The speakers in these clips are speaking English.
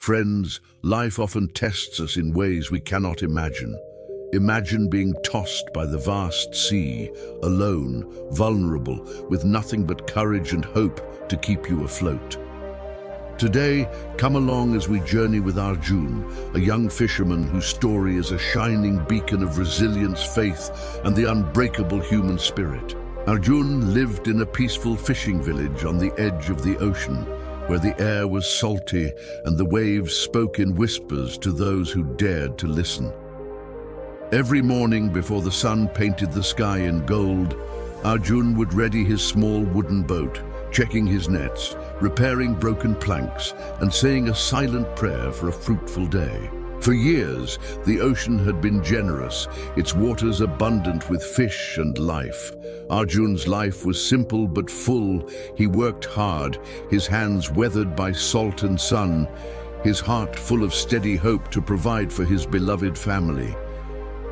Friends, life often tests us in ways we cannot imagine. Imagine being tossed by the vast sea, alone, vulnerable, with nothing but courage and hope to keep you afloat. Today, come along as we journey with Arjun, a young fisherman whose story is a shining beacon of resilience, faith, and the unbreakable human spirit. Arjun lived in a peaceful fishing village on the edge of the ocean, where the air was salty and the waves spoke in whispers to those who dared to listen. Every morning before the sun painted the sky in gold, Arjun would ready his small wooden boat, checking his nets, repairing broken planks, and saying a silent prayer for a fruitful day. For years, the ocean had been generous, its waters abundant with fish and life. Arjun's life was simple but full. He worked hard, his hands weathered by salt and sun, his heart full of steady hope to provide for his beloved family.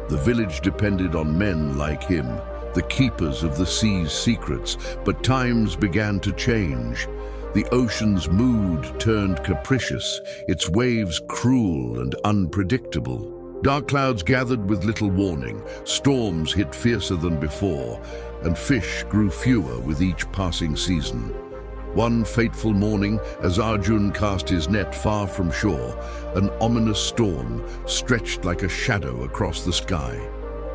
The village depended on men like him, the keepers of the sea's secrets, but times began to change. The ocean's mood turned capricious, its waves cruel and unpredictable. Dark clouds gathered with little warning, storms hit fiercer than before, and fish grew fewer with each passing season. One fateful morning, as Arjun cast his net far from shore, an ominous storm stretched like a shadow across the sky.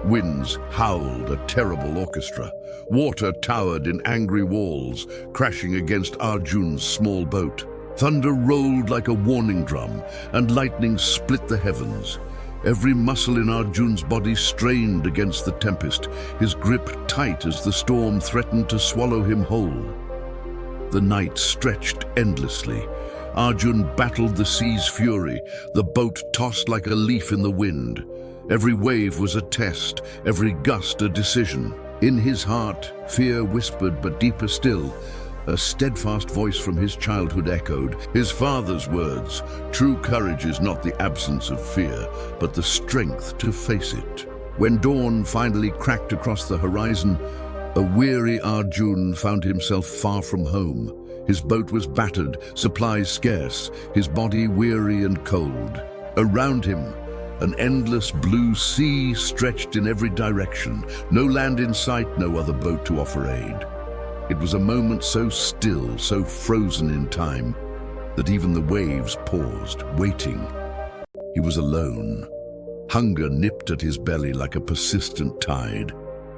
Winds howled a terrible orchestra. Water towered in angry walls, crashing against Arjun's small boat. Thunder rolled like a warning drum, and lightning split the heavens. Every muscle in Arjun's body strained against the tempest, his grip tight as the storm threatened to swallow him whole. The night stretched endlessly. Arjun battled the sea's fury, the boat tossed like a leaf in the wind. Every wave was a test, every gust a decision. In his heart, fear whispered, but deeper still, a steadfast voice from his childhood echoed his father's words: "True courage is not the absence of fear, but the strength to face it." When dawn finally cracked across the horizon, a weary Arjun found himself far from home. His boat was battered, supplies scarce, his body weary and cold. Around him, an endless blue sea stretched in every direction. No land in sight, no other boat to offer aid. It was a moment so still, so frozen in time, that even the waves paused, waiting. He was alone. Hunger nipped at his belly like a persistent tide.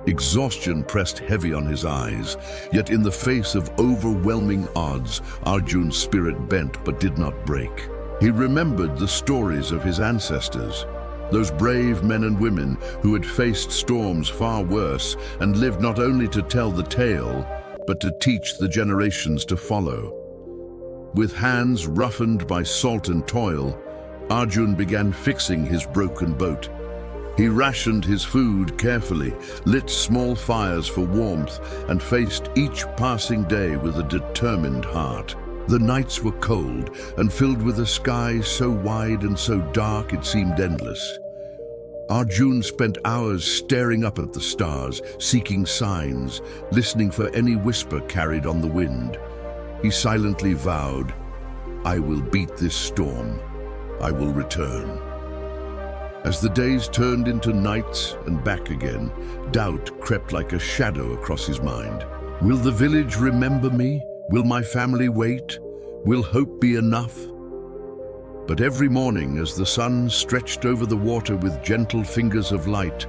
Exhaustion pressed heavy on his eyes, yet in the face of overwhelming odds, Arjun's spirit bent but did not break. He remembered the stories of his ancestors, those brave men and women who had faced storms far worse and lived not only to tell the tale, but to teach the generations to follow. With hands roughened by salt and toil, Arjun began fixing his broken boat. He rationed his food carefully, lit small fires for warmth, and faced each passing day with a determined heart. The nights were cold and filled with a sky so wide and so dark it seemed endless. Arjun spent hours staring up at the stars, seeking signs, listening for any whisper carried on the wind. He silently vowed, "I will beat this storm. I will return." As the days turned into nights and back again, doubt crept like a shadow across his mind. Will the village remember me? Will my family wait? Will hope be enough? But every morning, as the sun stretched over the water with gentle fingers of light,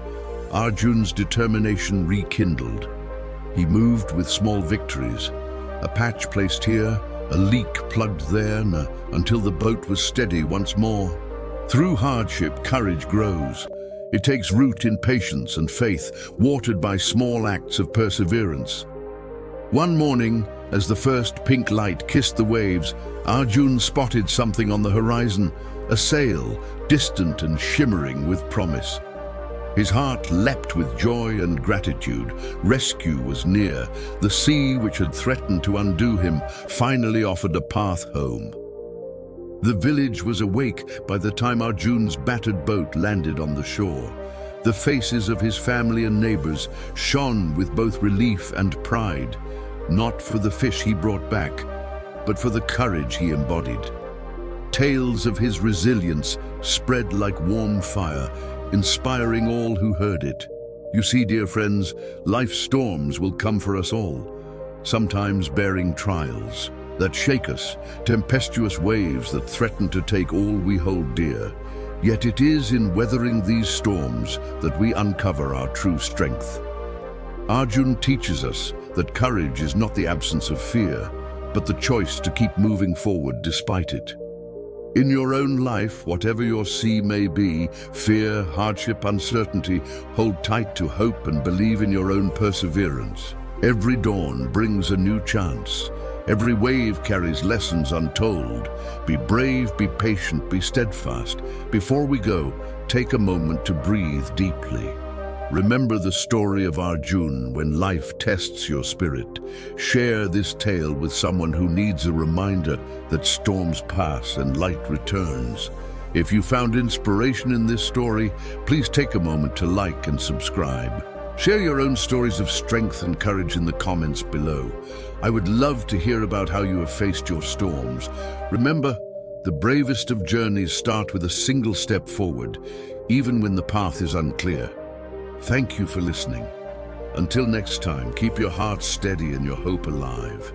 Arjun's determination rekindled. He moved with small victories, a patch placed here, a leak plugged there, until the boat was steady once more. Through hardship, courage grows. It takes root in patience and faith, watered by small acts of perseverance. One morning, as the first pink light kissed the waves, Arjun spotted something on the horizon, a sail, distant and shimmering with promise. His heart leapt with joy and gratitude. Rescue was near. The sea, which had threatened to undo him, finally offered a path home. The village was awake by the time Arjun's battered boat landed on the shore. The faces of his family and neighbors shone with both relief and pride, not for the fish he brought back, but for the courage he embodied. Tales of his resilience spread like warm fire, inspiring all who heard it. You see, dear friends, life's storms will come for us all, sometimes bearing trials that shake us, tempestuous waves that threaten to take all we hold dear. Yet it is in weathering these storms that we uncover our true strength. Arjun teaches us that courage is not the absence of fear, but the choice to keep moving forward despite it. In your own life, whatever your sea may be, fear, hardship, uncertainty, hold tight to hope and believe in your own perseverance. Every dawn brings a new chance. Every wave carries lessons untold. Be brave, be patient, be steadfast. Before we go, take a moment to breathe deeply. Remember the story of Arjun when life tests your spirit. Share this tale with someone who needs a reminder that storms pass and light returns. If you found inspiration in this story, please take a moment to like and subscribe. Share your own stories of strength and courage in the comments below. I would love to hear about how you have faced your storms. Remember, the bravest of journeys start with a single step forward, even when the path is unclear. Thank you for listening. Until next time, keep your heart steady and your hope alive.